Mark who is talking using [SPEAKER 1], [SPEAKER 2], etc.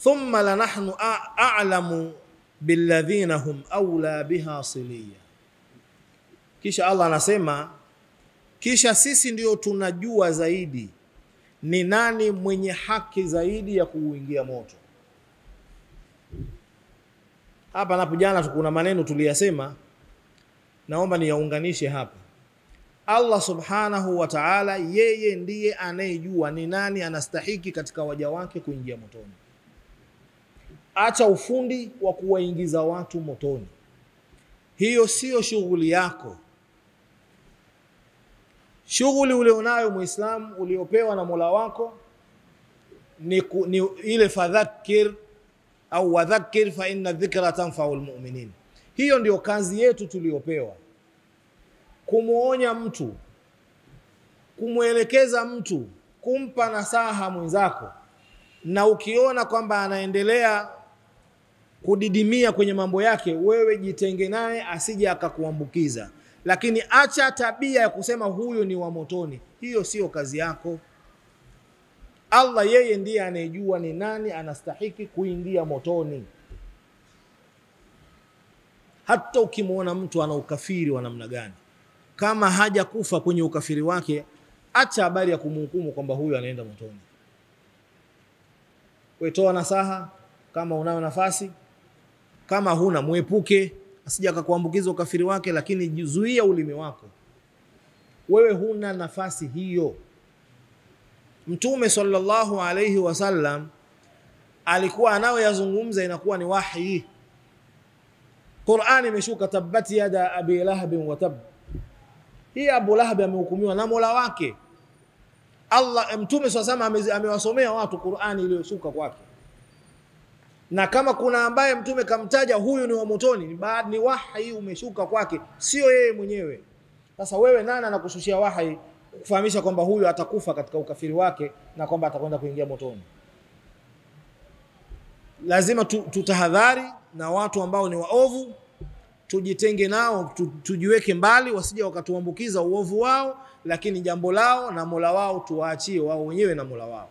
[SPEAKER 1] thumma lanahnu a'lamu billadhina hum awla biha siliya. Kisha Allah anasema, kisha sisi ndio tunajua zaidi ni nani mwenye haki zaidi ya kuingia moto. Hapa napo jana kuna maneno tuliyasema, naomba niyaunganishe hapa. Allah subhanahu wa ta'ala yeye ndiye anayejua ni nani anastahiki katika waja wake kuingia motoni. Acha ufundi wa kuwaingiza watu motoni, hiyo sio shughuli yako. Shughuli ulionayo Muislamu uliopewa na Mola wako ni ile fadhakir au wadhakir fa inna dhikra tanfa'ul mu'minin. Hiyo ndio kazi yetu tuliopewa, kumuonya mtu, kumuelekeza mtu, kumpa nasaha mwenzako, na ukiona kwamba anaendelea kudidimia kwenye mambo yake, wewe jitenge naye asije akakuambukiza. Lakini acha tabia ya kusema huyu ni wa motoni, hiyo sio kazi yako. Allah yeye ndiye anejua ni nani anastahiki kuingia motoni. Hata ukimwona mtu ana ukafiri wa namna gani, kama haja kufa kwenye ukafiri wake, acha habari ya kumhukumu kwamba huyu anaenda motoni. Wewe toa nasaha kama unayo nafasi, kama huna muepuke asije akakuambukiza ukafiri wake, lakini jizuia ulimi wako. Wewe huna nafasi hiyo. Mtume sallallahu alayhi wasallam alikuwa anayoyazungumza inakuwa ni wahi. Qur'an imeshuka, tabbat yada abi lahab wa tab. Hii Abu Lahab amehukumiwa na Mola wake. Allah, Mtume sallallahu alayhi wasallam amewasomea watu Qur'an iliyoshuka kwake. Na kama kuna ambaye Mtume kamtaja huyu ni wa motoni, ni wahi umeshuka kwake, sio yeye mwenyewe. Sasa wewe nani anakushushia wahi kufahamisha kwamba huyu atakufa katika ukafiri wake na kwamba atakwenda kuingia motoni? Lazima tutahadhari na watu ambao ni waovu, tujitenge nao, tujiweke mbali wasije wakatuambukiza uovu wao, lakini jambo lao na Mola wao tuwaachie wao wenyewe na Mola wao.